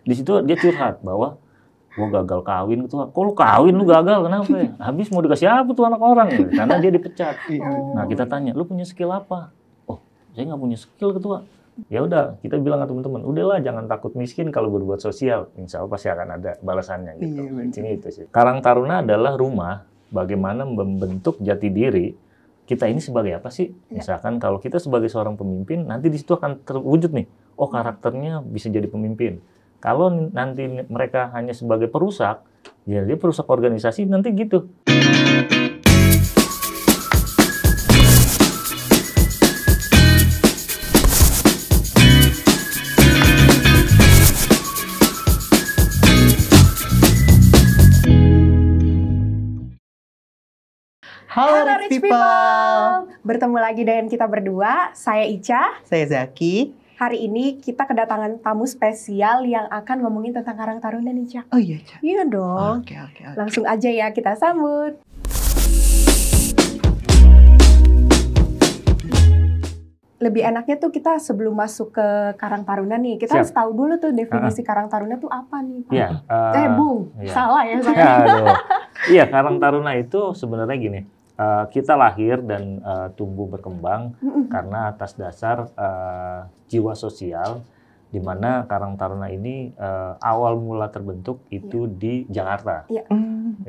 Di situ dia curhat bahwa gua gagal kawin ketua. Kok lu kawin lu gagal kenapa ya? Habis mau dikasih apa tuh anak orang gitu. Karena dia dipecat. Nah kita tanya, lu punya skill apa? Oh saya nggak punya skill ketua. Ya udah kita bilang ke teman-teman, udahlah jangan takut miskin kalau berbuat sosial, insya Allah pasti akan ada balasannya gitu. Ini itu sih. Karang Taruna adalah rumah bagaimana membentuk jati diri kita ini sebagai apa sih? Misalkan kalau kita sebagai seorang pemimpin, nanti di situ akan terwujud nih, oh karakternya bisa jadi pemimpin. Kalau nanti mereka hanya sebagai perusak, ya dia perusak organisasi nanti gitu. Halo Rich People! Bertemu lagi dengan kita berdua, saya Ica. Saya Zaki. Hari ini kita kedatangan tamu spesial yang akan ngomongin tentang Karang Taruna nih, Cak. Oh iya, Cak. Iya dong. Oke. Langsung aja ya kita sambut. Lebih enaknya tuh kita sebelum masuk ke Karang Taruna nih, kita harus tahu dulu tuh definisi Karang Taruna tuh apa nih, Pak? Iya. Bung, iya. salah ya saya. Iya, Karang Taruna itu sebenarnya gini. Kita lahir dan tumbuh berkembang karena atas dasar jiwa sosial, di mana Karang Taruna ini awal mula terbentuk itu di Jakarta,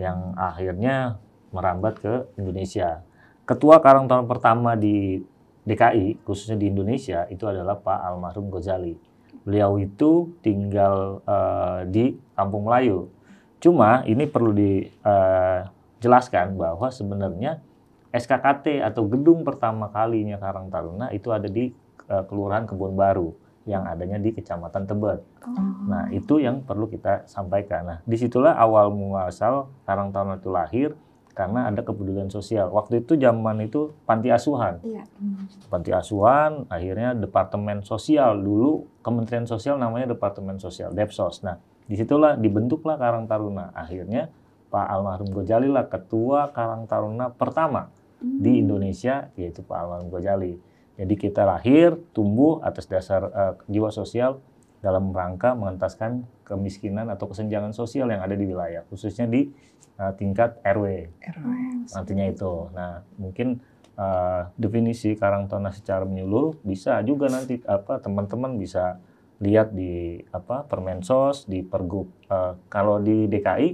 yang akhirnya merambat ke Indonesia. Ketua Karang Taruna pertama di DKI, khususnya di Indonesia, itu adalah Pak Almarhum Ghazali. Beliau itu tinggal di Kampung Melayu. Cuma ini perlu dijelaskan bahwa sebenarnya SKKT atau gedung pertama kalinya Karang Taruna itu ada di Kelurahan Kebon Baru yang adanya di Kecamatan Tebet. Nah, itu yang perlu kita sampaikan. Nah, disitulah awal muasal Karang Taruna itu lahir karena ada kepedulian sosial. Waktu itu zaman itu panti asuhan. Panti asuhan, akhirnya Departemen Sosial. Dulu Kementerian Sosial namanya Departemen Sosial, Depsos. Nah, disitulah dibentuklah Karang Taruna. Akhirnya Pak Almarhum Ghazali lah ketua Karang Taruna pertama di Indonesia, yaitu Pak Almarhum Ghazali. Jadi kita lahir, tumbuh atas dasar jiwa sosial dalam rangka mengentaskan kemiskinan atau kesenjangan sosial yang ada di wilayah, khususnya di tingkat RW. Nantinya itu. Nah, mungkin definisi Karang Taruna secara menyeluruh bisa juga nanti teman-teman bisa lihat di Permensos, di Pergub. Kalau di DKI,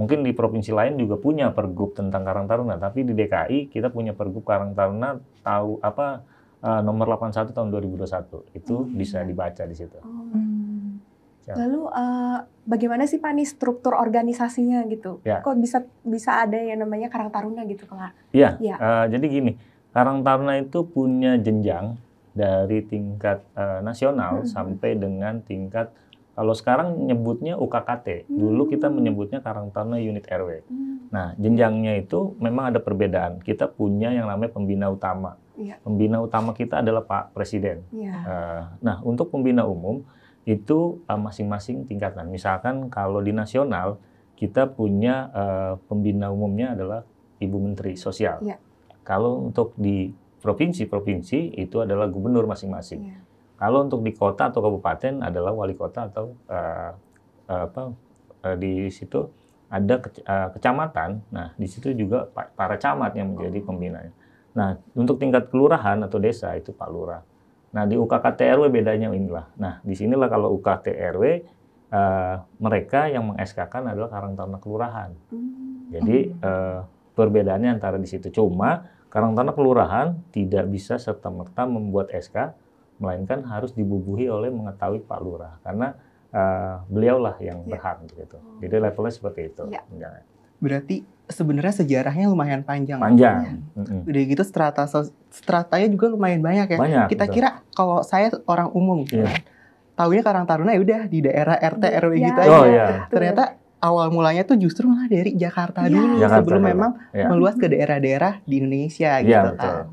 mungkin di provinsi lain juga punya Pergub tentang Karang Taruna, tapi di DKI kita punya Pergub Karang Taruna nomor 81 tahun 2021. Itu bisa dibaca di situ. Lalu bagaimana sih Pak nih struktur organisasinya gitu? Kok bisa ada yang namanya Karang Taruna gitu Pak? Iya. Jadi gini, Karang Taruna itu punya jenjang dari tingkat nasional sampai dengan tingkat, kalau sekarang nyebutnya UKKT. Dulu kita menyebutnya Karang Taruna Unit RW. Nah, jenjangnya itu memang ada perbedaan. Kita punya yang namanya pembina utama. Pembina utama kita adalah Pak Presiden. Nah, untuk pembina umum itu masing-masing tingkatan. Misalkan kalau di nasional kita punya pembina umumnya adalah Ibu Menteri Sosial. Kalau untuk di provinsi itu adalah gubernur masing-masing. Kalau untuk di kota atau kabupaten adalah wali kota atau di situ ada kecamatan. Nah, di situ juga para camat yang menjadi pembinanya. Nah, untuk tingkat kelurahan atau desa itu Pak Lurah. Nah, di UKKT RW bedanya inilah. Nah, di sinilah kalau UKT RW mereka yang meng-SK-kan adalah Karang Taruna kelurahan. Jadi perbedaannya antara di situ. Cuma Karang Taruna kelurahan tidak bisa serta-merta membuat SK, melainkan harus dibubuhi oleh mengetahui Pak Lurah, karena beliaulah yang berhak gitu. Jadi levelnya seperti itu. Berarti sebenarnya sejarahnya lumayan panjang. Udah gitu stratanya juga lumayan banyak ya. Kita kira kalau saya orang umum gitu kan, taunya Karang Taruna ya udah di daerah RT RW gitu aja. Ternyata awal mulanya tuh justru malah dari Jakarta dulu sebelum memang meluas ke daerah-daerah di Indonesia gitu kan.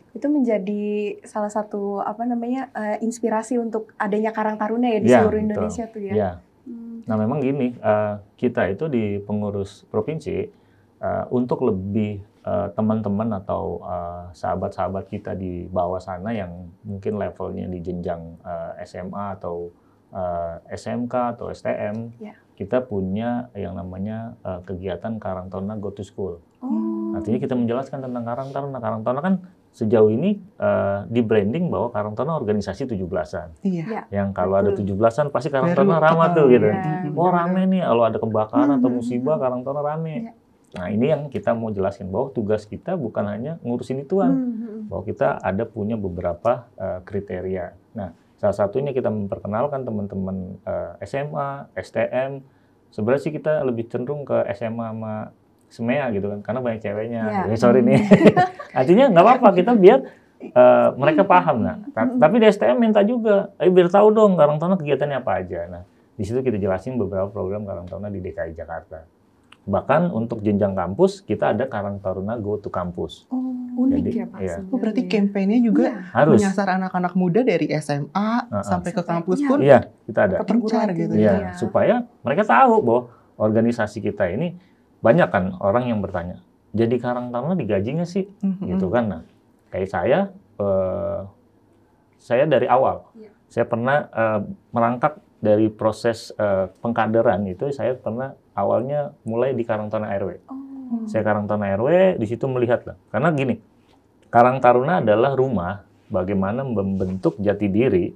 Itu menjadi salah satu inspirasi untuk adanya Karang Taruna ya di seluruh Indonesia tuh ya. Nah, memang gini, kita itu di pengurus provinsi untuk lebih teman-teman atau sahabat-sahabat kita di bawah sana yang mungkin levelnya di jenjang SMA atau SMK atau STM, kita punya yang namanya kegiatan Karang Taruna Go to School. Artinya kita menjelaskan tentang Karang Taruna. Karang Taruna kan sejauh ini di branding bahwa Karang Taruna organisasi 17-an. Yang kalau ada 17-an pasti Karang Taruna ramah tuh gitu. Oh rame nih, kalau ada kebakaran atau musibah Karang Taruna rame. Nah ini yang kita mau jelaskan bahwa tugas kita bukan hanya ngurusin ituan, bahwa kita ada punya beberapa kriteria. Nah salah satunya kita memperkenalkan teman-teman SMA, STM. Sebenarnya sih kita lebih cenderung ke SMA sama SMEA gitu kan, karena banyak ceweknya. Sorry nih. Artinya nggak apa-apa kita biar mereka paham. Nah, tapi di STM minta juga, ayo biar tahu dong Karang Taruna kegiatannya apa aja. Nah di situ kita jelasin beberapa program Karang Taruna di DKI Jakarta. Bahkan untuk jenjang kampus, kita ada Karang Taruna Go to Kampus. Unik ya Pak. Berarti kampanye juga menyasar anak-anak muda dari SMA sampai ke kampus pun. Iya, kita ada. Kepencar gitu. Iya, supaya mereka tahu bahwa organisasi kita ini banyak kan orang yang bertanya, jadi Karang Taruna digaji nggak sih? Gitu kan. Nah, kayak saya dari awal, saya pernah merangkak dari proses pengkaderan itu, saya pernah awalnya mulai di Karang Taruna RW. Saya Karang Taruna RW, di situ melihat lah. Karena gini, Karang Taruna adalah rumah bagaimana membentuk jati diri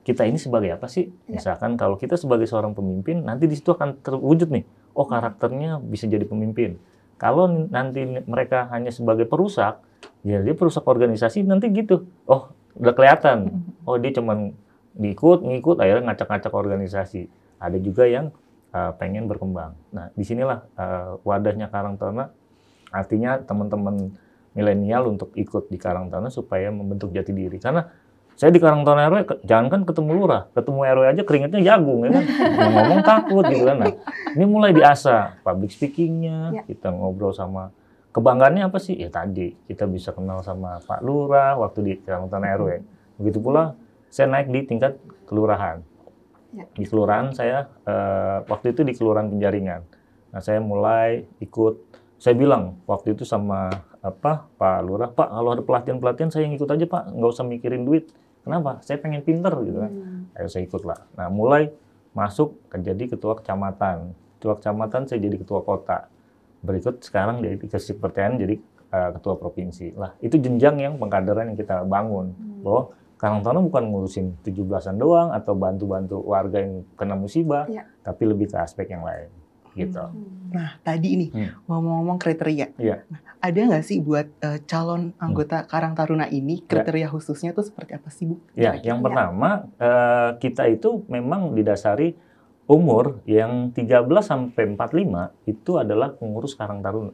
kita ini sebagai apa sih? Misalkan kalau kita sebagai seorang pemimpin, nanti di situ akan terwujud nih, oh karakternya bisa jadi pemimpin. Kalau nanti mereka hanya sebagai perusak, ya dia perusak organisasi, nanti gitu. Oh, udah kelihatan. Oh, dia cuman ngikut, akhirnya ngacak-ngacak organisasi. Ada juga yang pengen berkembang. Nah, disinilah wadahnya Karang Taruna. Artinya teman-teman milenial untuk ikut di Karang Taruna supaya membentuk jati diri. Karena saya di Karang Taruna RW, jangankan ketemu lurah, ketemu RW aja keringetnya jagung, ya kan? Ngomong takut gitu kan. Nah, ini mulai diasah public speaking-nya, kita ngobrol sama kebanggaannya apa sih? Ya tadi kita bisa kenal sama Pak Lurah waktu di Karang Taruna RW. Begitu pula saya naik di tingkat kelurahan. Di kelurahan saya waktu itu di Kelurahan Penjaringan. Nah, saya mulai ikut. Saya bilang waktu itu sama Pak Lurah, Pak kalau ada pelatihan saya ikut aja Pak, nggak usah mikirin duit. Kenapa? Saya pengen pinter gitu kan. Ayo saya ikut lah. Nah mulai masuk jadi ketua kecamatan. Ketua kecamatan saya jadi ketua kota. Berikut sekarang dari dikasih kepercayaan jadi ketua provinsi. Lah itu jenjang yang pengkaderan yang kita bangun. Bahwa Karang Taruna bukan ngurusin 17-an doang atau bantu-bantu warga yang kena musibah, tapi lebih ke aspek yang lain. Gitu. Nah tadi ini ngomong-ngomong kriteria, nah, ada nggak sih buat calon anggota Karang Taruna ini kriteria khususnya tuh seperti apa sih Bu? Ya, yang pertama kita itu memang didasari umur yang 13 sampai 45 itu adalah pengurus Karang Taruna,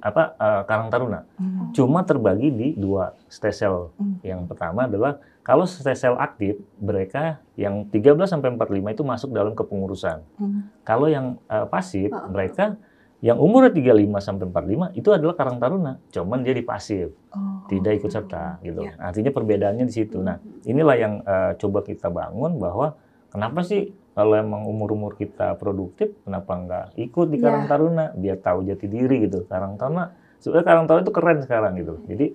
Karang Taruna. Cuma terbagi di 2 stesel. Yang pertama adalah kalau stesel aktif, mereka yang 13 sampai 45 itu masuk dalam kepengurusan. Kalau yang pasif, mereka yang umurnya 35 sampai 45 itu adalah Karang Taruna, cuman dia di pasif, tidak ikut serta gitu. Artinya perbedaannya di situ. Nah, inilah yang coba kita bangun bahwa kenapa sih kalau emang umur-umur kita produktif, kenapa nggak ikut di Karang Taruna biar tahu jati diri gitu. Karang Taruna, sebenarnya Karang Taruna itu keren sekarang gitu. Jadi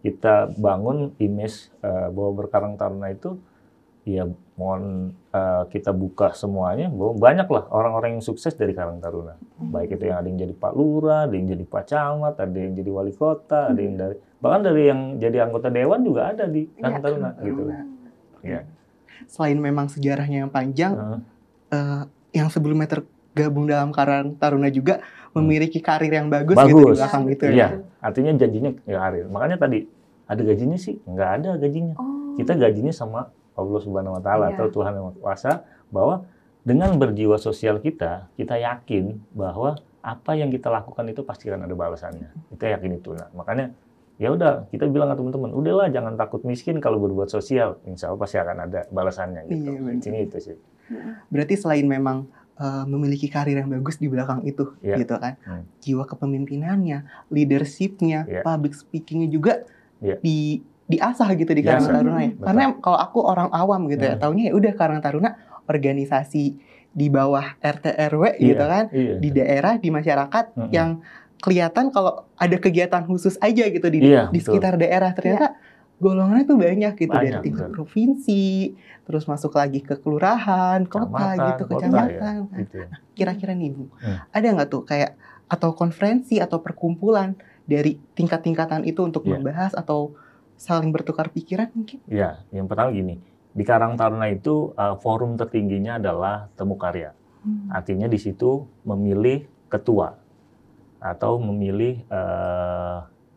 kita bangun image bahwa berkarang taruna itu ya mohon kita buka semuanya bahwa banyaklah orang-orang yang sukses dari Karang Taruna. Baik itu yang ada yang jadi Pak Lurah, ada yang jadi Pak Camat, ada yang jadi wali kota, ada yang dari bahkan dari yang jadi anggota dewan juga ada di Karang Taruna gitu. Ya. Selain memang sejarahnya yang panjang, yang sebelumnya tergabung dalam Karang Taruna juga memiliki karir yang bagus. Gitu di belakang gitu ya. Iya, artinya janjinya ya karir. Makanya tadi ada gajinya sih? Nggak ada gajinya. Kita gajinya sama Allah Subhanahu Wa Taala atau Tuhan Yang Maha Kuasa, bahwa dengan berjiwa sosial kita yakin bahwa apa yang kita lakukan itu pasti akan ada balasannya. Kita yakin itu. Nah, makanya ya udah kita bilang ke teman-teman, udahlah jangan takut miskin kalau berbuat sosial, insya Allah pasti akan ada balasannya gitu. Ini itu sih. Berarti selain memang memiliki karir yang bagus di belakang itu, gitu kan, jiwa kepemimpinannya, leadership-nya, public speaking-nya juga diasah gitu di Karang Taruna ya. Karena kalau aku orang awam gitu ya, taunya ya udah Karang Taruna organisasi di bawah RT RW gitu kan, di daerah, di masyarakat yang kelihatan kalau ada kegiatan khusus aja gitu di sekitar daerah. Ternyata golongannya tuh banyak gitu, dari tingkat provinsi, terus masuk lagi ke kelurahan, kota gitu, kecamatan. Ya, gitu. Nah, kira-kira nih Bu, ada nggak tuh kayak atau konferensi atau perkumpulan dari tingkat-tingkatan itu untuk membahas atau saling bertukar pikiran mungkin? Ya, yang pertama gini, di Karang Taruna itu forum tertingginya adalah temu karya. Artinya di situ memilih ketua atau memilih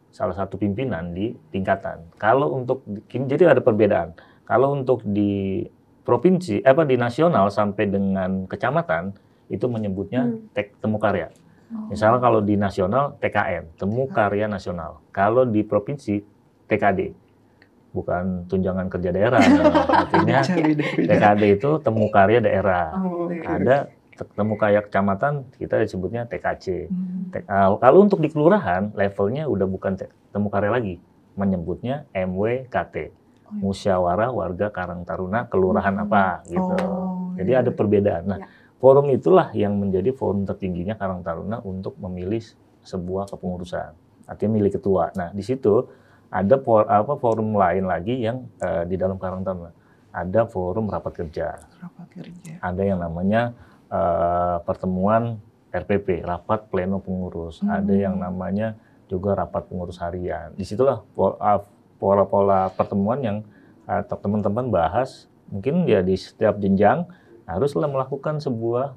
salah satu pimpinan di tingkatan. Kalau untuk jadi ada perbedaan. Kalau untuk di provinsi, di nasional sampai dengan kecamatan itu menyebutnya temu karya. Misalnya kalau di nasional TKN, temu karya nasional. Kalau di provinsi TKD, bukan tunjangan kerja daerah. Artinya TKD itu temu karya daerah. Ada temu karya kecamatan, kita disebutnya TKC. Kalau untuk di kelurahan, levelnya udah bukan temu karya lagi, menyebutnya MWKT, Musyawarah Warga Karang Taruna Kelurahan apa gitu. Jadi ada perbedaan. Nah, forum itulah yang menjadi forum tertingginya Karang Taruna untuk memilih sebuah kepengurusan. Artinya milih ketua. Nah, di situ ada forum lain lagi yang di dalam Karang Taruna. Ada forum rapat kerja. Ada yang namanya pertemuan RPP, rapat pleno pengurus. Ada yang namanya juga rapat pengurus harian. Disitulah pola-pola pertemuan yang teman-teman bahas. Mungkin ya di setiap jenjang haruslah melakukan sebuah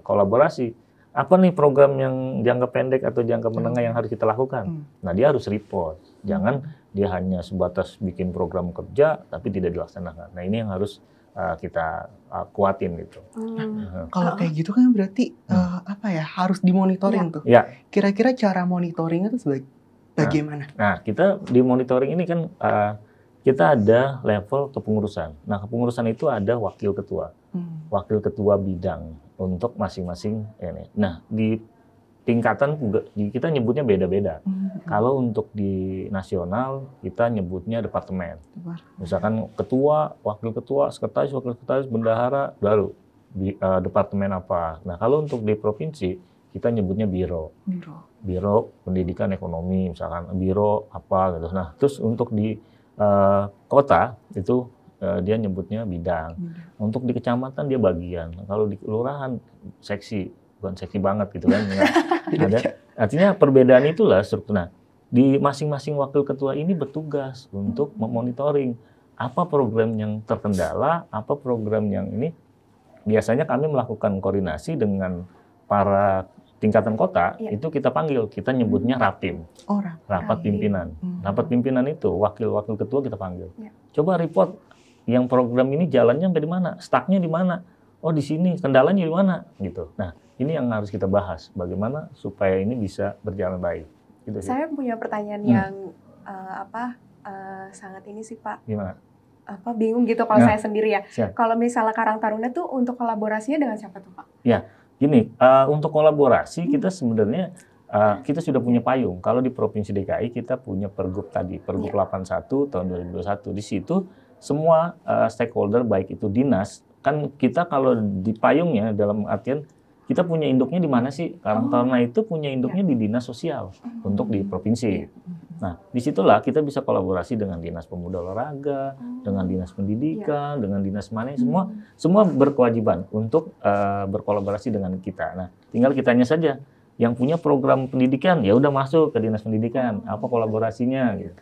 kolaborasi. Apa nih program yang jangka pendek atau jangka menengah yang harus kita lakukan? Nah, dia harus report. Jangan dia hanya sebatas bikin program kerja tapi tidak dilaksanakan. Nah, ini yang harus kita kuatin gitu. Kalau kayak gitu kan berarti harus dimonitoring tuh. Ya. Kira-kira cara monitoringnya tuh bagaimana? Nah, kita di monitoring ini kan kita ada level kepengurusan. Nah, kepengurusan itu ada wakil ketua, wakil ketua bidang untuk masing-masing ini. Nah, di tingkatan kita nyebutnya beda-beda. Kalau untuk di nasional kita nyebutnya departemen. Misalkan ketua, wakil ketua, sekretaris, wakil sekretaris, bendahara, baru departemen apa. Nah, kalau untuk di provinsi kita nyebutnya biro. Biro pendidikan ekonomi, misalkan biro apa gitu. Nah, terus untuk di kota itu dia nyebutnya bidang. Untuk di kecamatan dia bagian. Kalau di kelurahan seksi. Bukan seksi banget gitu kan. Ada. Artinya perbedaan itulah struktur. Nah, di masing-masing wakil ketua ini bertugas untuk memonitoring apa program yang terkendala, apa program yang ini. Biasanya kami melakukan koordinasi dengan para tingkatan kota, itu kita panggil, kita nyebutnya rapim, rapat pimpinan. Rapat pimpinan itu wakil-wakil ketua kita panggil. Coba report yang program ini jalannya sampai di mana, stucknya di mana. Oh, di sini, kendalanya di mana gitu. Nah, ini yang harus kita bahas, bagaimana supaya ini bisa berjalan baik. Gitu sih. Saya punya pertanyaan yang sangat ini sih Pak. Gimana? Bingung gitu kalau saya sendiri ya. Kalau misalnya Karang Taruna tuh untuk kolaborasinya dengan siapa tuh Pak? Ya, gini, untuk kolaborasi kita sebenarnya kita sudah punya payung. Kalau di Provinsi DKI kita punya Pergub tadi, Pergub 81 tahun 2021. Di situ semua stakeholder baik itu dinas, kan kita kalau di payungnya dalam artian kita punya induknya di mana sih? Karang Taruna itu punya induknya di dinas sosial untuk di provinsi. Nah, disitulah kita bisa kolaborasi dengan dinas pemuda olahraga, dengan dinas pendidikan, dengan dinas mana, semua berkewajiban untuk berkolaborasi dengan kita. Nah, tinggal kitanya saja yang punya program pendidikan, ya udah masuk ke dinas pendidikan, apa kolaborasinya gitu.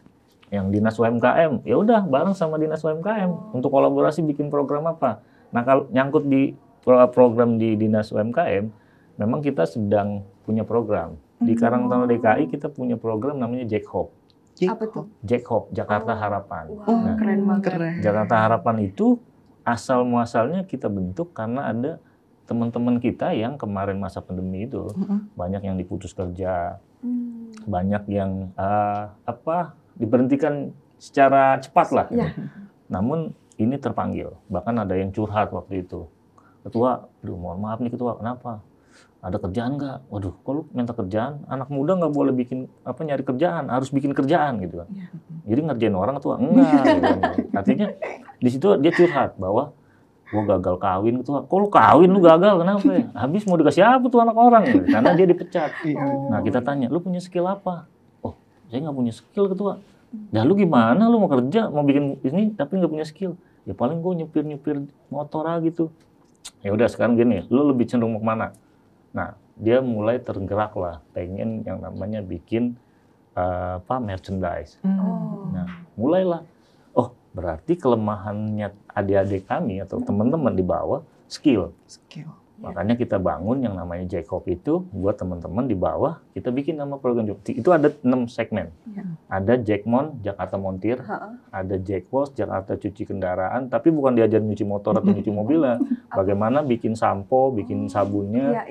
Yang dinas UMKM, ya udah bareng sama dinas UMKM untuk kolaborasi bikin program apa. Nah, kalau nyangkut di program di Dinas UMKM, memang kita sedang punya program. Di Karang Taruna DKI kita punya program namanya Jack Hope. Apa tuh? Jack Hope, Jakarta Harapan. Nah, keren banget. Jakarta Harapan itu asal muasalnya kita bentuk karena ada teman-teman kita yang kemarin masa pandemi itu banyak yang diputus kerja, banyak yang diberhentikan secara cepat lah. Namun ini terpanggil, bahkan ada yang curhat waktu itu. Ketua, mohon maaf nih ketua, kenapa? Ada kerjaan nggak? Waduh, kok lu minta kerjaan? Anak muda nggak boleh bikin nyari kerjaan, harus bikin kerjaan gitu kan. Jadi ngerjain orang ketua, enggak. Gitu kan. Artinya di situ dia curhat bahwa gua gagal kawin ketua. Kok lu kawin lu gagal kenapa ya? Habis mau dikasih apa tuh anak orang gitu. Karena dia dipecat. Nah kita tanya, lu punya skill apa? Oh, saya nggak punya skill ketua. Ya lu gimana, lu mau kerja, mau bikin ini tapi nggak punya skill. Ya paling gue nyupir motor aja gitu. Ya udah sekarang gini, lu lebih cenderung mau kemana? Nah, dia mulai tergerak lah, pengen yang namanya bikin merchandise. Nah, mulailah. Oh, berarti kelemahannya adik-adik kami atau teman-teman di bawah skill. Makanya kita bangun yang namanya Jacob itu buat teman-teman di bawah, kita bikin nama program Jacob. Itu ada 6 segmen. Ada Jackmon, Jakarta Montir, ada Jackwash, Jakarta Cuci Kendaraan, tapi bukan diajar nyuci motor atau nyuci mobil. Bagaimana bikin sampo, bikin sabunnya.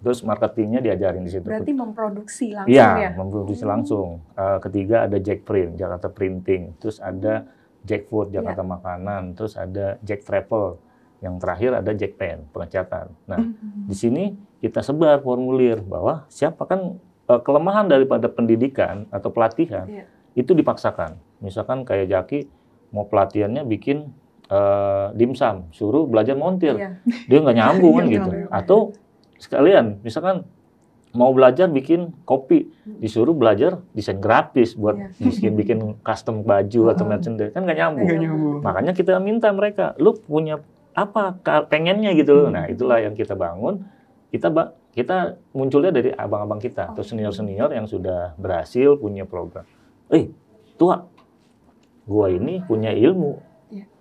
Terus marketingnya diajarin di situ. Berarti memproduksi langsung ya? Iya, memproduksi langsung. Ketiga ada Jack Print, Jakarta Printing. Terus ada Jack Food, Jakarta Makanan. Terus ada Jack Travel. Yang terakhir ada Jack Pen, pengecatan. Nah, di sini kita sebar formulir bahwa siapa kan kelemahan daripada pendidikan atau pelatihan itu dipaksakan. Misalkan kayak Jaki mau pelatihannya bikin dimsum, suruh belajar montir. Dia nggak nyambung kan gitu. Atau sekalian, misalkan mau belajar bikin kopi, disuruh belajar desain grafis buat bikin custom baju atau merchandise, kan nggak nyambung. Makanya kita minta mereka, lu punya apa pengennya gitu loh. Nah, itulah yang kita bangun. Kita munculnya dari abang-abang kita atau senior-senior yang sudah berhasil punya program. Tua, gua ini punya ilmu.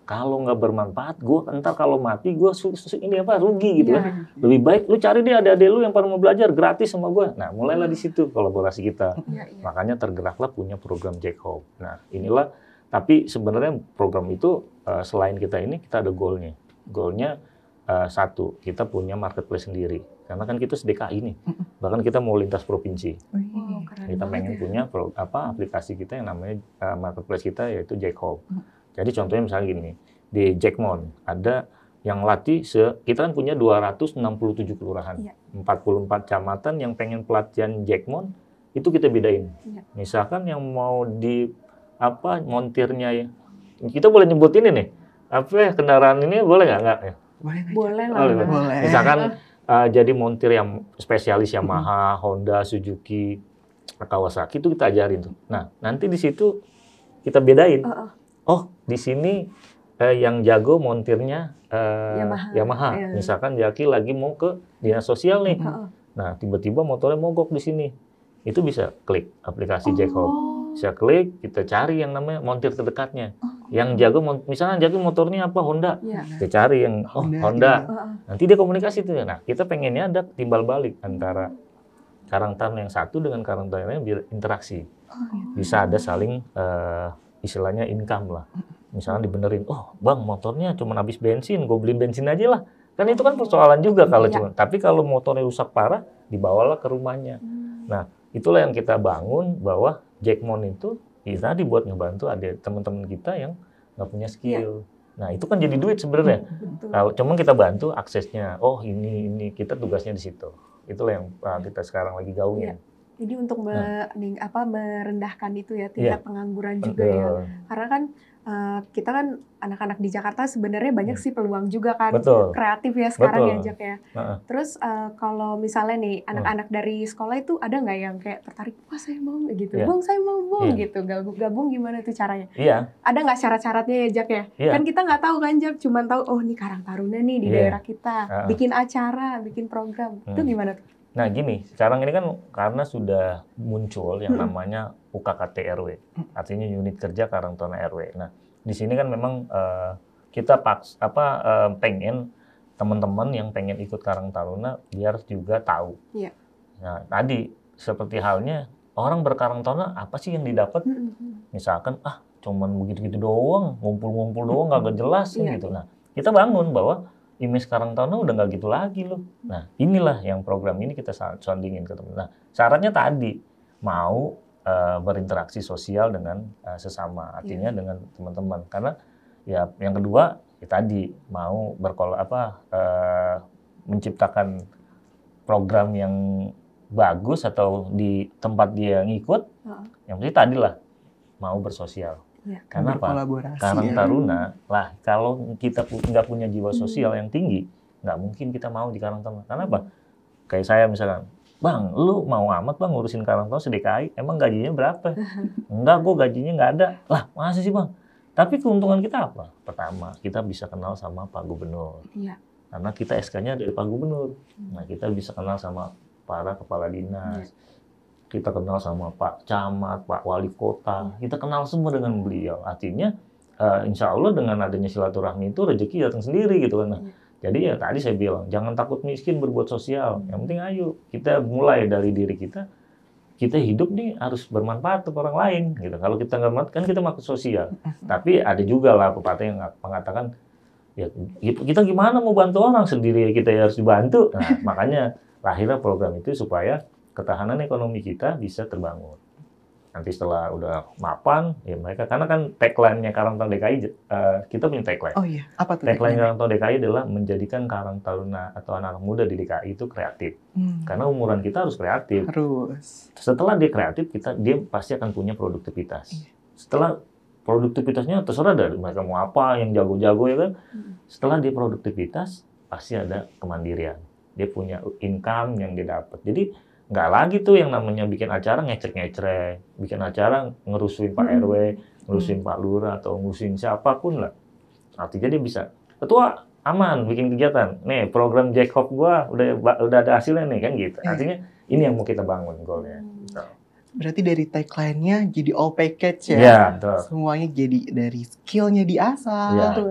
Kalau nggak bermanfaat, ntar kalau mati ini rugi gitu kan. Lebih baik lu cari dia adik-adik lu yang pada mau belajar gratis sama gua. Nah, mulailah di situ kolaborasi kita. Makanya tergeraklah punya program Jacob. Nah, inilah. Tapi sebenarnya program itu selain kita ini, kita ada goalnya. Goalnya satu, kita punya marketplace sendiri. Karena kan kita DKI nih, bahkan kita mau lintas provinsi. Kita pengen punya aplikasi kita yang namanya marketplace kita yaitu Jacob. Jadi contohnya misalnya gini, di Jackmon ada yang latih kita kan punya 267 kelurahan, 44 kecamatan yang pengen pelatihan Jackmon itu kita bedain. Misalkan yang mau di montirnya ya, kita boleh nyebut ini nih. Kendaraan ini boleh nggak? Boleh lah. Boleh. Misalkan jadi montir yang spesialis Yamaha, Honda, Suzuki, Kawasaki itu kita ajarin tuh. Nah, nanti di situ kita bedain. Oh, di sini yang jago montirnya Yamaha. Misalkan Jaki lagi mau ke dinas sosial nih. Nah, tiba-tiba motornya mogok di sini. Itu bisa klik aplikasi Jacob. Bisa klik, kita cari yang namanya montir terdekatnya. Yang jago, misalnya jago motornya apa, Honda. Kita cari yang Honda. Nanti dia komunikasi tuh. Nah, kita pengennya ada timbal balik antara Karang Taruna yang satu dengan Karang Taruna yang biar interaksi. Bisa ada saling istilahnya income lah. Misalnya dibenerin, bang motornya cuma habis bensin, gue beliin bensin aja lah. Kan itu kan persoalan juga kalau cuma. Tapi kalau motornya rusak parah, dibawalah ke rumahnya. Nah, itulah yang kita bangun bahwa Jackmon itu kita dibuat ngebantu ada teman-teman kita yang nggak punya skill. Nah, itu kan jadi duit sebenarnya. Kalau cuma kita bantu aksesnya. Oh, ini kita tugasnya di situ. Itulah yang kita sekarang lagi gaungin. Jadi untuk merendahkan itu ya tingkat pengangguran juga ya. Karena kan kita kan anak-anak di Jakarta sebenarnya banyak sih peluang juga kan. Kreatif ya sekarang ya Jack ya. Terus kalau misalnya nih anak-anak dari sekolah itu ada nggak yang kayak tertarik, wah saya mau gitu, bang saya mau gitu, gabung gimana tuh caranya? Ada nggak syarat-syaratnya ya Jack ya? Kan kita nggak tahu kan Jack, cuman tahu oh ini Karang Taruna nih di daerah kita, bikin acara, bikin program, itu gimana tuh? Nah gini, sekarang ini kan karena sudah muncul yang namanya UKKT RW, artinya unit kerja Karang Taruna RW. Nah di sini kan memang kita pengen teman-teman yang pengen ikut Karang Taruna biar juga tahu. Nah tadi seperti halnya orang berkarang Taruna apa sih yang didapat? Misalkan cuman begitu-gitu doang, ngumpul-ngumpul doang nggak jelas gitu. Nah kita bangun bahwa image Karang Taruna udah nggak gitu lagi loh. Nah inilah yang program ini kita soundingin ke teman. Nah syaratnya tadi mau berinteraksi sosial dengan sesama, artinya dengan teman-teman. Karena ya yang kedua ya tadi mau menciptakan program yang bagus atau di tempat dia ngikut. Yang penting tadi lah mau bersosial. Karena apa? Karang Taruna lah kalau kita nggak punya jiwa sosial yang tinggi, nggak mungkin kita mau di Karang Taruna. Karena apa? Kayak saya misalkan, Bang, lu mau amat bang ngurusin Karang Taruna se-DKI, emang gajinya berapa? Enggak, gue gajinya nggak ada. Lah, masa sih bang? Tapi keuntungan kita apa? Pertama, kita bisa kenal sama Pak Gubernur. Iya. Karena kita SK-nya dari Pak Gubernur. Nah, kita bisa kenal sama para kepala dinas. Kita kenal sama Pak Camat, Pak Wali Kota. Kita kenal semua dengan beliau. Artinya, insya Allah dengan adanya silaturahmi itu rezeki datang sendiri gitu kan. Nah, jadi ya tadi saya bilang, jangan takut miskin berbuat sosial. Yang penting ayo, kita mulai dari diri kita. Kita hidup nih harus bermanfaat untuk orang lain gitu. Kalau kita nggak bermanfaat kan kita makhluk sosial. Tapi ada juga lah pepatah yang mengatakan ya kita gimana mau bantu orang sendiri kita harus dibantu. Nah, makanya lahirnya program itu supaya ketahanan ekonomi kita bisa terbangun. Nanti setelah udah mapan ya mereka karena kan tagline-nya Karang Taruna DKI kita punya tagline. Oh iya, apa tuh? Tagline Karang Taruna DKI adalah menjadikan Karang Taruna atau anak muda di DKI itu kreatif. Karena umuran kita harus kreatif. Harus. Setelah dia kreatif dia pasti akan punya produktivitas. Setelah produktivitasnya terserah dari mereka mau apa yang jago-jago ya kan. Setelah dia produktivitas pasti ada kemandirian. Dia punya income yang dia dapat. Jadi nggak lagi tuh yang namanya bikin acara ngecek-ngecek, bikin acara ngerusuin Pak RW, ngerusuin Pak Lurah atau ngurusin siapapun lah. Artinya dia bisa, ketua aman bikin kegiatan. Nih program Jack Hop gua udah ada hasilnya nih kan gitu. Artinya ini yang mau kita bangun goalnya. Gitu. Berarti dari tagline-nya jadi all package ya? Iya, betul. Semuanya jadi dari skill-nya diasah, ya, betul.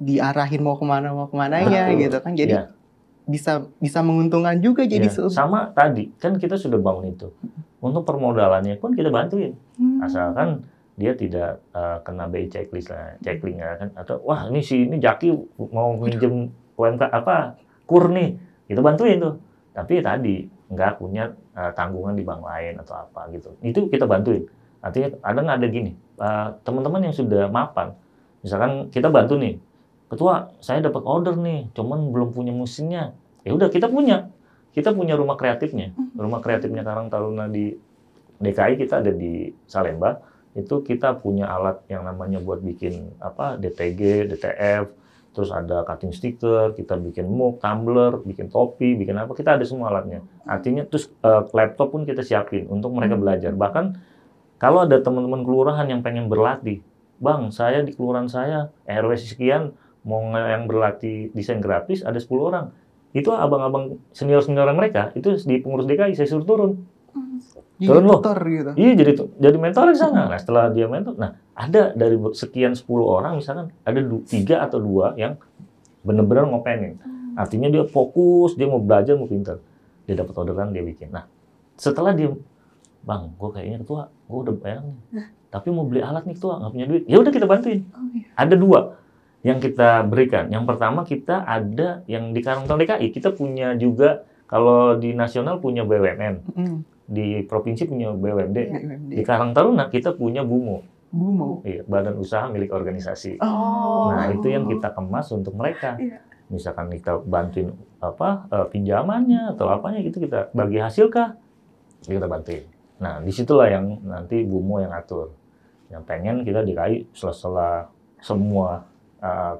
Diarahin mau kemananya gitu kan. Jadi bisa menguntungkan juga jadi sama tadi kan kita sudah bangun itu. Untuk permodalannya pun kita bantuin. Asalkan dia tidak kena BI checklist lah, checklist kan atau wah ini Jaki mau minjem UMK kur nih. Kita bantuin tuh. Tapi tadi nggak punya tanggungan di bank lain atau apa gitu. Itu kita bantuin. Artinya ada gini, teman-teman yang sudah mapan, misalkan kita bantu nih, ketua saya dapat order nih, cuman belum punya mesinnya. Ya udah kita punya rumah kreatifnya. Rumah kreatifnya Karang Taruna di DKI kita ada di Salemba. Itu kita punya alat yang namanya buat bikin DTG, DTF, terus ada cutting sticker, kita bikin mug, tumbler, bikin topi, bikin apa, kita ada semua alatnya. Artinya terus laptop pun kita siapin untuk mereka belajar. Bahkan kalau ada teman-teman kelurahan yang pengen berlatih, bang saya di kelurahan saya RW sekian mau yang berlatih desain grafis ada 10 orang. Itu abang-abang senior-senior mereka itu di pengurus DKI saya suruh turun. Turun loh. Gitu. Iya jadi mentor di sana. Nah, setelah dia mentor, nah ada dari sekian 10 orang misalkan ada 3 atau 2 yang benar-benar ngopenin. Artinya dia fokus, dia mau belajar, mau pintar. Dia dapat orderan, dia bikin. Nah, setelah dia, bang, gue kayaknya ketua, gue udah bayar nih. Tapi mau beli alat nih ketua, nggak punya duit. Ya udah kita bantuin. Ada 2 yang kita berikan. Yang pertama kita ada yang di Karang Taruna DKI, kita punya juga kalau di nasional punya BUMN. Di provinsi punya BUMD. Di Karang Taruna kita punya BUMO. Iya, badan usaha milik organisasi. Nah, itu yang kita kemas untuk mereka. Misalkan kita bantuin pinjamannya atau apanya gitu kita bagi hasil kah? Kita bantuin. Nah, disitulah yang nanti BUMO yang atur. Yang pengen kita DKI setelah semua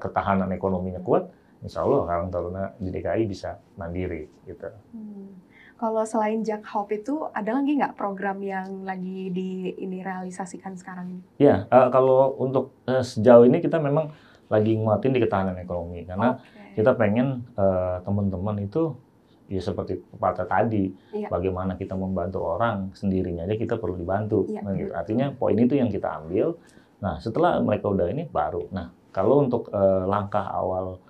ketahanan ekonominya kuat, insya Allah Karang Taruna di DKI bisa mandiri gitu. Kalau selain Jack Hop itu, ada lagi nggak program yang lagi realisasikan sekarang ini? Ya, kalau untuk sejauh ini kita memang lagi nguatin di ketahanan ekonomi. Karena kita pengen teman-teman itu, ya seperti pepatah tadi, bagaimana kita membantu orang sendirinya aja kita perlu dibantu. Nah, gitu. Artinya poin itu yang kita ambil. Nah, setelah mereka udah ini baru. Nah, kalau untuk langkah awal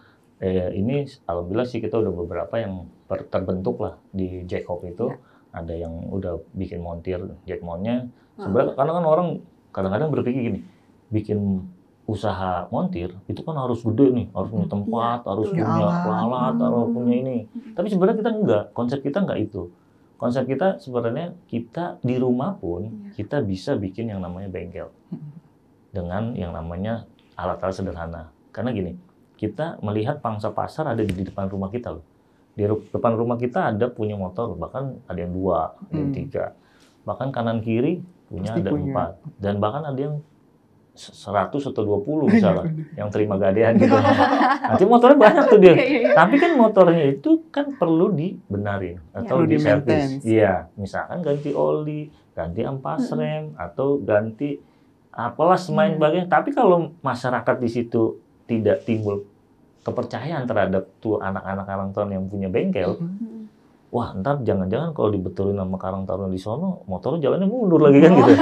ini, alhamdulillah sih kita udah beberapa yang terbentuk lah di Jack Hop itu. Ada yang udah bikin montir jack mount-nya. Sebenarnya karena kan orang kadang-kadang berpikir gini, bikin usaha montir itu kan harus gede nih, harus punya tempat, harus punya alat, harus punya ini. Tapi sebenarnya kita enggak, konsep kita enggak itu. Konsep kita sebenarnya kita di rumah pun kita bisa bikin yang namanya bengkel dengan yang namanya alat-alat sederhana. Karena gini, kita melihat pangsa pasar ada di depan rumah kita loh. Di depan rumah kita ada punya motor, bahkan ada yang 2, ada yang 3. Bahkan kanan kiri punya ada 4. Dan bahkan ada yang 100 atau 20 misalnya yang terima gadean gitu. Nanti motornya banyak tuh dia. Tapi kan motornya itu kan perlu dibenarin atau diservis. Iya, misalkan ganti oli, ganti ampas rem atau ganti apalah semain bagian. Tapi kalau masyarakat di situ tidak timbul kepercayaan terhadap tuh anak-anak Karang Taruna yang punya bengkel, wah ntar jangan-jangan kalau dibetulin sama Karang Taruna di sono, motornya jalannya mundur lagi kan gitu.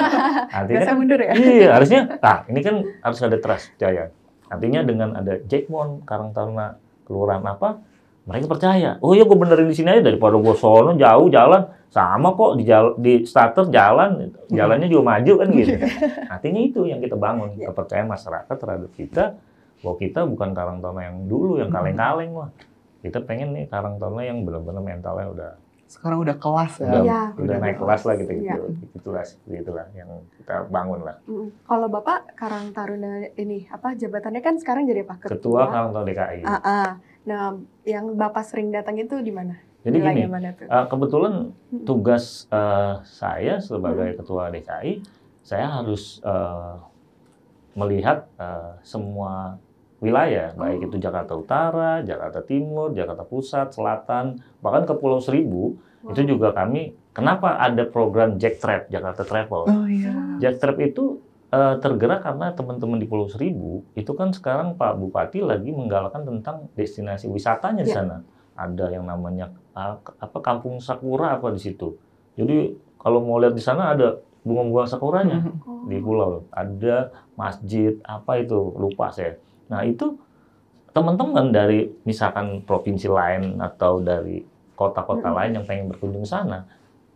Artinya biasa kan, mundur ya? Iya, harusnya, ini kan harus ada trust, percaya. Artinya dengan ada Jackmon, Karang Taruna, kelurahan apa, mereka percaya. Oh iya, gue benerin di sini aja daripada gue sono jauh jalan, sama kok di starter jalannya juga maju kan gitu. Artinya itu yang kita bangun, kepercayaan masyarakat terhadap kita, bahwa kita bukan Karang Taruna yang dulu, yang kaleng-kaleng lah. Kita pengen nih Karang Taruna yang benar-benar mentalnya udah sekarang udah kelas ya. Udah naik kelas lah gitu. Gitulah yang kita bangun lah. Kalau Bapak Karang Taruna ini jabatannya kan sekarang jadi apa? Ketua Karang Taruna DKI. Nah, yang Bapak sering datang itu di mana? Jadi gini, kebetulan tugas saya sebagai Ketua DKI, saya harus melihat semua wilayah, baik itu Jakarta Utara, Jakarta Timur, Jakarta Pusat, Selatan, bahkan ke Pulau Seribu, itu juga kami, kenapa ada program Jack Trap, Jakarta Travel. Jack Trap itu tergerak karena teman-teman di Pulau Seribu, itu kan sekarang Pak Bupati lagi menggalakkan tentang destinasi wisatanya di sana. Ada yang namanya Kampung Sakura di situ. Jadi kalau mau lihat di sana ada bunga-bunga sakuranya di pulau. Ada masjid, lupa saya. Nah itu teman-teman dari misalkan provinsi lain atau dari kota-kota lain yang pengen berkunjung sana,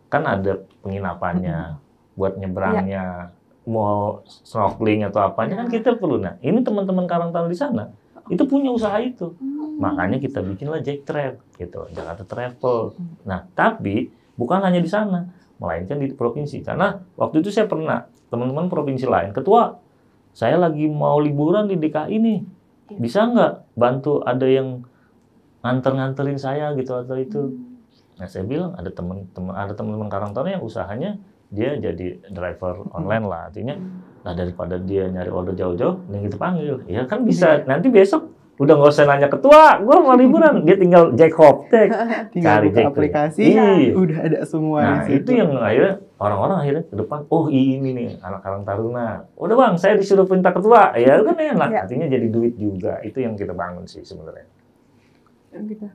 kan ada penginapannya, buat nyebrangnya, mau snorkeling atau apanya kan kita perlu. Nah ini teman-teman Karang Taruna di sana itu punya usaha itu, makanya kita bikinlah Jack Trap gitu, Jakarta Travel. Nah tapi bukan hanya di sana, melainkan di provinsi. Karena waktu itu saya pernah teman-teman provinsi lain, ketua, saya lagi mau liburan di DKI nih, bisa nggak bantu ada yang nganterin saya gitu atau itu? Nah saya bilang ada teman-teman Karang Taruna yang usahanya dia jadi driver online lah, artinya daripada dia nyari order jauh-jauh, yang kita panggil, ya kan bisa nanti besok udah nggak usah nanya ketua, gue mau liburan, dia tinggal Jack Hop, cari Jack aplikasi, udah ada semua. Nah itu yang akhirnya orang-orang akhirnya ke depan, oh ini nih anak Karang Taruna, udah bang saya disuruh perintah ketua, ya kan enak, artinya jadi duit juga, itu yang kita bangun sih sebenarnya. Gitu.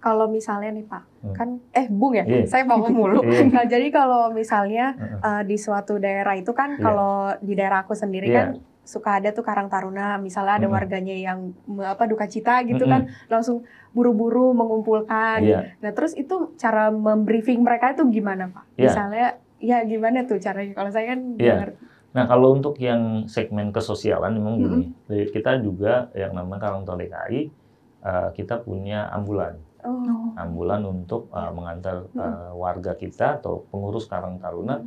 Kalau misalnya nih Pak, kan Bung ya, saya mau mulu. Nah, jadi kalau misalnya di suatu daerah itu kan, kalau di daerah aku sendiri kan suka ada tuh Karang Taruna, misalnya ada warganya yang duka cita gitu kan, langsung buru-buru mengumpulkan. Nah terus itu cara membriefing mereka itu gimana Pak? Misalnya gimana tuh caranya? Kalau saya kan ngerti. Nah kalau untuk yang segmen kesosialan memang gini, kita juga yang namanya Karang Taruna DKI, kita punya ambulan. Ambulan untuk mengantar warga kita atau pengurus Karang Taruna.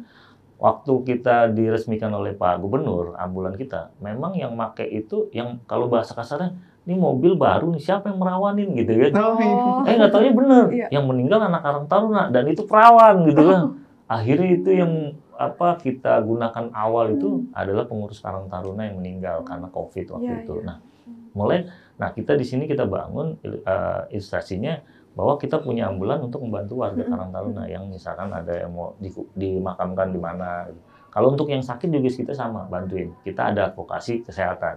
Waktu kita diresmikan oleh Pak Gubernur, ambulan kita, memang yang make itu, yang kalau bahasa kasarnya, ini mobil baru nih, siapa yang merawanin gitu kan? Nggak taunya bener, yang meninggal anak Karang Taruna, dan itu perawan gitu kan. Akhirnya itu yang kita gunakan awal itu adalah pengurus Karang Taruna yang meninggal karena COVID waktu itu. Nah kita di sini kita bangun ilustrasinya, bahwa kita punya ambulan untuk membantu warga Karang Taruna yang misalkan ada yang mau dimakamkan di mana. Kalau untuk yang sakit juga kita sama, bantuin. Kita ada advokasi kesehatan.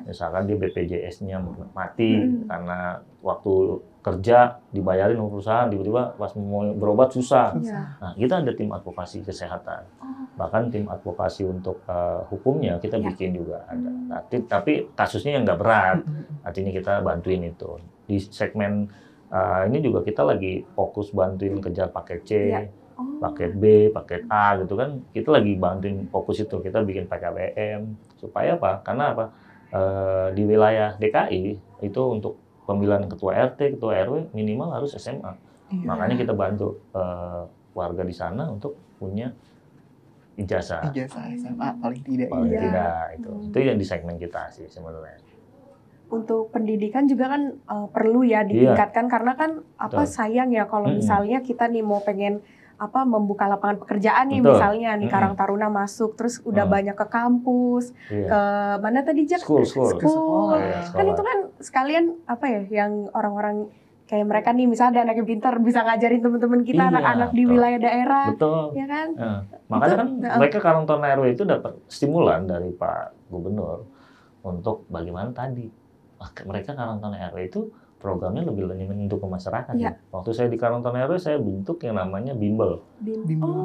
Misalkan dia BPJS-nya mati karena waktu kerja dibayarin sama perusahaan, tiba-tiba pas mau berobat susah. Nah, kita ada tim advokasi kesehatan. Bahkan tim advokasi untuk hukumnya kita bikin juga ada. Nah, tapi kasusnya yang nggak berat, artinya kita bantuin itu. Di segmen ini juga kita lagi fokus bantuin kejar paket C, paket B, paket A gitu kan. Kita lagi bantuin fokus itu. Kita bikin PKBM supaya apa? Karena apa? Di wilayah DKI itu untuk pemilihan ketua RT, ketua RW minimal harus SMA. Makanya kita bantu warga di sana untuk punya ijazah. Ijazah SMA paling tidak. Paling tidak itu. Itu yang di segmen kita sih sebenarnya. Untuk pendidikan juga kan perlu ya ditingkatkan karena kan sayang ya kalau misalnya kita nih mau pengen membuka lapangan pekerjaan nih, misalnya nih Karang Taruna masuk, terus udah banyak ke kampus, ke mana tadi Jak? School. Kan itu kan sekalian yang orang-orang kayak mereka nih, misalnya ada anak yang pintar bisa ngajarin teman-teman kita anak-anak di wilayah daerah, ya kan? Makanya kan mereka Karang Taruna RW itu dapat stimulan dari Pak Gubernur untuk bagaimana tadi mereka Karang Taruna RW itu programnya lebih untuk ke masyarakat. Waktu saya di Karang Taruna RW saya bentuk yang namanya bimbel,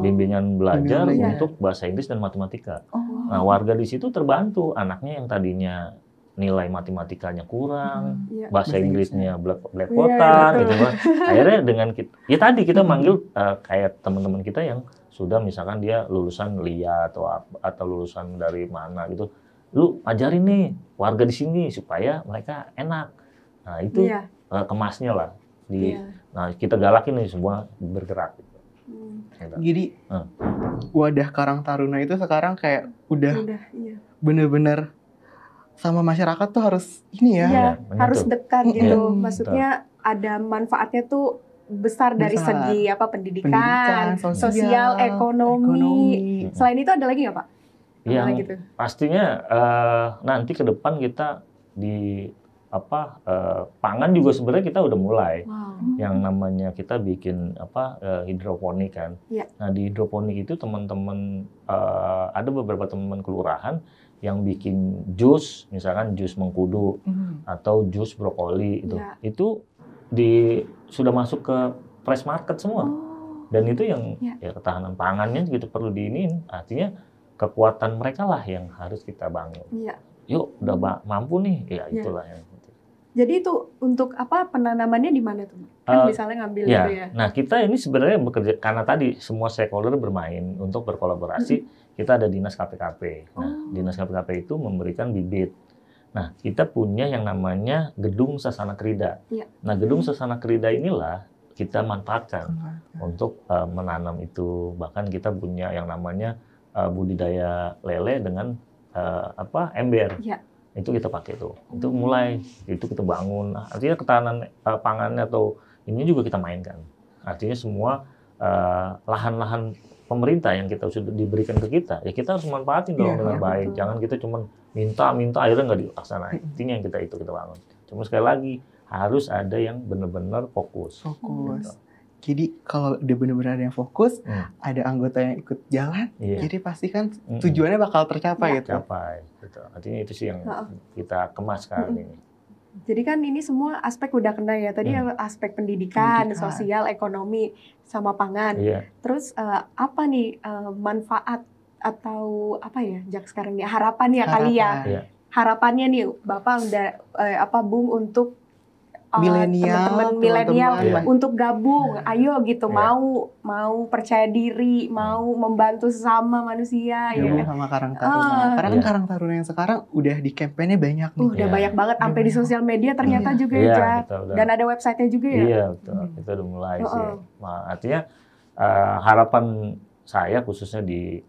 bimbingan belajar untuk bahasa Inggris dan matematika. Nah warga di situ terbantu, anaknya yang tadinya nilai matematikanya kurang, bahasa Inggrisnya belepotan, gitu kan. Akhirnya dengan kita manggil kayak teman-teman kita yang sudah misalkan dia lulusan LIA atau lulusan dari mana gitu, lu ajarin nih warga di sini supaya mereka enak. Nah itu kemasnya lah. Nah kita galakin nih semua bergerak. Gitu. Jadi wadah Karang Taruna itu sekarang kayak udah bener-bener sama masyarakat tuh harus ini ya, harus dekat gitu. Maksudnya ada manfaatnya tuh besar dari segi pendidikan, sosial, ekonomi. Selain itu ada lagi nggak Pak? Yang pastinya nanti ke depan kita di pangan juga sebenarnya kita udah mulai yang namanya kita bikin hidroponik kan. Nah di hidroponik itu teman-teman ada beberapa teman kelurahan yang bikin jus, misalkan jus mengkudu atau jus brokoli itu sudah masuk ke fresh market semua. Dan itu yang ketahanan pangannya gitu perlu diinin, artinya kekuatan mereka lah yang harus kita bangun. Yuk udah mampu nih, itulah yang. Jadi itu untuk penanamannya di mana tuh? Kan misalnya ngambil gitu ya. Nah kita ini sebenarnya bekerja karena tadi semua stakeholder bermain untuk berkolaborasi. Kita ada dinas KPKP. Nah dinas KPKP itu memberikan bibit. Nah kita punya yang namanya gedung Sasana Krida. Nah gedung Sasana Krida inilah kita manfaatkan untuk menanam itu. Bahkan kita punya yang namanya budidaya lele dengan ember. Itu kita pakai tuh. Itu mulai, itu kita bangun. Artinya ketahanan pangannya atau ini juga kita mainkan. Artinya semua lahan-lahan pemerintah yang kita sudah diberikan ke kita, ya kita harus manfaatin dong dengan baik. Jangan kita cuma minta akhirnya nggak dilaksanain. Intinya yang kita bangun. Cuma sekali lagi harus ada yang benar-benar fokus. Gitu. Jadi kalau udah benar-benar ada yang fokus, ada anggota yang ikut jalan, jadi pasti kan tujuannya bakal tercapai gitu. Gitu. Artinya itu sih yang kita kemas kali ini. Jadi kan ini semua aspek udah kena ya. Tadi aspek pendidikan, sosial, ekonomi, sama pangan. Terus apa nih manfaat atau Jak sekarang nih harapannya kali ya? Harapannya nih Bapak udah Bung untuk teman-teman milenial untuk gabung, ayo gitu, mau percaya diri, mau membantu sesama manusia, sama Karang Taruna. Karena kan Karang Taruna yang sekarang udah di campaign-nya banyak nih. Udah banyak banget, sampai di sosial media ternyata juga ya, dan ada website-nya juga ya. Iya betul, itu udah mulai sih. Nah, artinya harapan saya khususnya di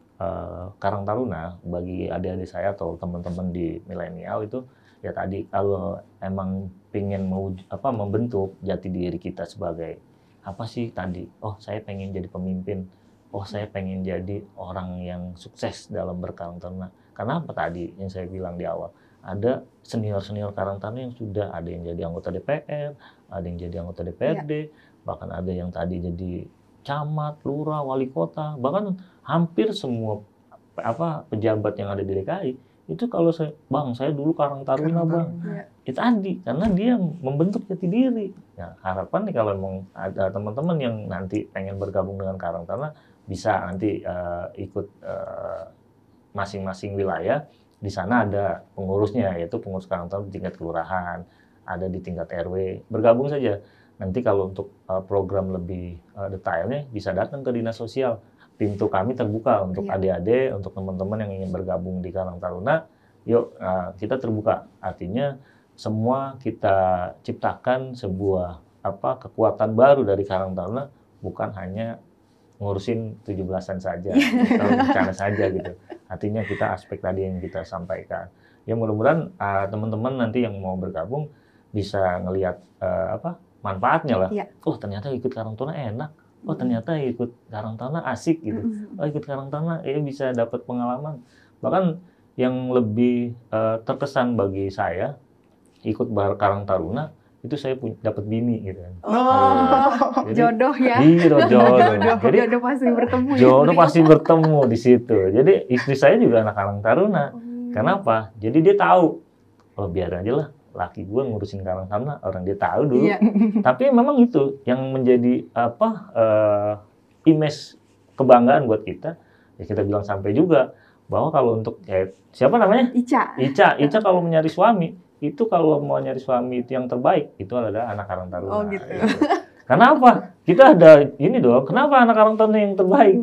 Karang Taruna bagi adik-adik saya atau teman-teman di milenial itu. Ya tadi kalau emang pengen membentuk jati diri kita sebagai apa sih tadi? Oh saya pengen jadi pemimpin. Oh saya pengen jadi orang yang sukses dalam berkarang taruna. Karena apa tadi yang saya bilang di awal? Ada senior-senior Karang Taruna yang sudah ada yang jadi anggota DPR, ada yang jadi anggota DPRD, bahkan ada yang tadi jadi camat, lurah, wali kota, bahkan hampir semua pejabat yang ada di DKI. Itu kalau saya dulu Karang Taruna Bang. Itu tadi karena dia membentuk jati diri. Ya, harapan nih kalau memang ada teman-teman yang nanti pengen bergabung dengan Karang Taruna bisa nanti ikut masing-masing wilayah. Di sana ada pengurusnya, yaitu pengurus Karang Taruna di tingkat kelurahan, ada di tingkat RW. Bergabung saja. Nanti kalau untuk program lebih detailnya bisa datang ke dinas sosial. Pintu kami terbuka untuk adik-adik, untuk teman-teman yang ingin bergabung di Karang Taruna. Yuk, kita terbuka. Artinya semua kita ciptakan sebuah kekuatan baru dari Karang Taruna, bukan hanya ngurusin 17-an saja, atau bicara saja gitu. Artinya kita aspek tadi yang kita sampaikan. Ya mudah-mudahan teman-teman nanti yang mau bergabung bisa ngelihat manfaatnya lah. Oh ternyata ikut Karang Taruna enak. oh ternyata ikut Karang Taruna asik gitu. Oh ikut Karang Taruna ya bisa dapat pengalaman. Bahkan yang lebih terkesan bagi saya ikut Karang Taruna itu saya dapat bini gitu kan. Jadi, jodoh ya. Iya, jodoh. Jadi jodoh pasti bertemu. Jodoh pasti bertemu di situ. Jadi istri saya juga anak Karang Taruna. Kenapa? Jadi dia tahu, oh biar aja lah laki gue ngurusin Karang Taruna, orang dia tahu dulu. Iya. Tapi memang itu yang menjadi image kebanggaan buat kita. Ya kita bilang sampai juga bahwa kalau untuk siapa namanya? Ica kalau mau nyari suami, itu kalau mau nyari suami itu yang terbaik, itu adalah anak Karang Taruna. Oh gitu. Kenapa? Kita ada ini dong, kenapa anak Karang Taruna yang terbaik?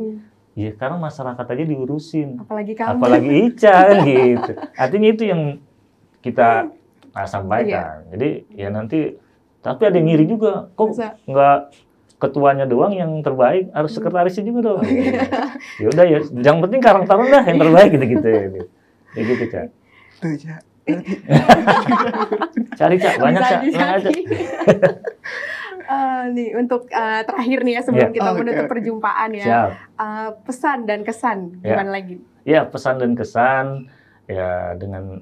Ya karena masyarakat aja diurusin. Apalagi kamu. Apalagi Ica kan gitu. Artinya itu yang kita sampaikan. Jadi ya nanti, tapi ada yang ngiri juga. Kok nggak ketuanya doang yang terbaik, harus sekretarisnya juga dong. Ya udah ya, yang penting Karang Taruna yang terbaik gitu-gitu. Ya gitu, Cak. Tuh, Cak. Cari Cak, banyak Cak. Nih untuk terakhir nih ya sebelum kita menutup perjumpaan ya. Pesan dan kesan gimana lagi? Ya, pesan dan kesan ya dengan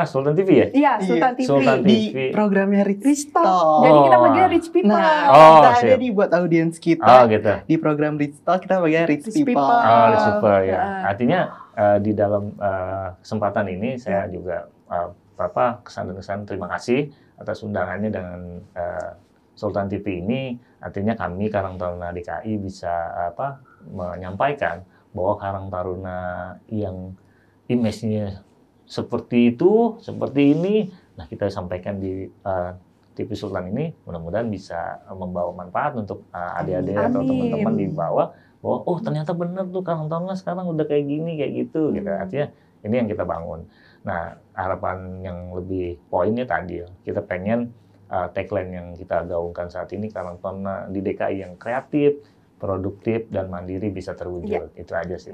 Sultan TV ya? Iya, Sultan TV. Sultan TV. Di programnya Rich Talk. Jadi kita bagian Rich People. Jadi buat audiens kita gitu. Di program Rich Talk kita bagian Rich People. Rich People ya. Artinya di dalam kesempatan ini saya juga kesan dan kesan terima kasih atas undangannya dengan Sultan TV ini. Artinya kami Karang Taruna DKI bisa menyampaikan bahwa Karang Taruna yang image-nya seperti itu, seperti ini. Nah, kita sampaikan di TV Sultan ini, mudah-mudahan bisa membawa manfaat untuk adik-adik atau teman-teman di bawah, bahwa oh ternyata benar tuh Karang Taruna sekarang udah kayak gini, kayak gitu. Gitu. Artinya ini yang kita bangun. Nah, harapan yang lebih poinnya tadi, kita pengen tagline yang kita gaungkan saat ini, Karang Taruna di DKI yang kreatif, produktif, dan mandiri bisa terwujud. Itu aja sih.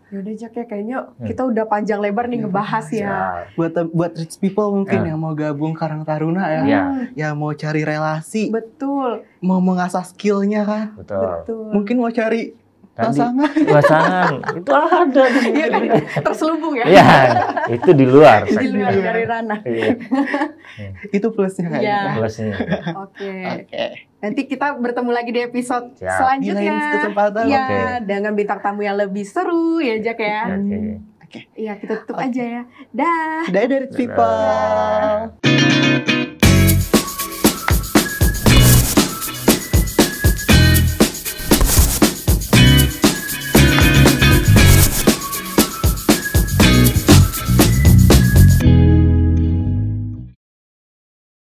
Yaudah Jack ya, kayaknya kita udah panjang lebar nih ngebahas ya. Buat rich people mungkin yang mau gabung Karang Taruna ya, yang mau cari relasi. Betul. Mau mengasah skillnya kan. Betul. Mungkin mau cari pasangan. Itu ada di sini. Iya kan, terselubung ya. Iya, itu di luar. Di luar dari ranah. Itu plusnya kayaknya. Ya. Plusnya. Oke. Nanti kita bertemu lagi di episode selanjutnya. Di lain kesempatan. Ya, dengan bintang tamu yang lebih seru ya Jack ya. Oke. Iya, kita tutup aja ya. Dah. Dah dari people.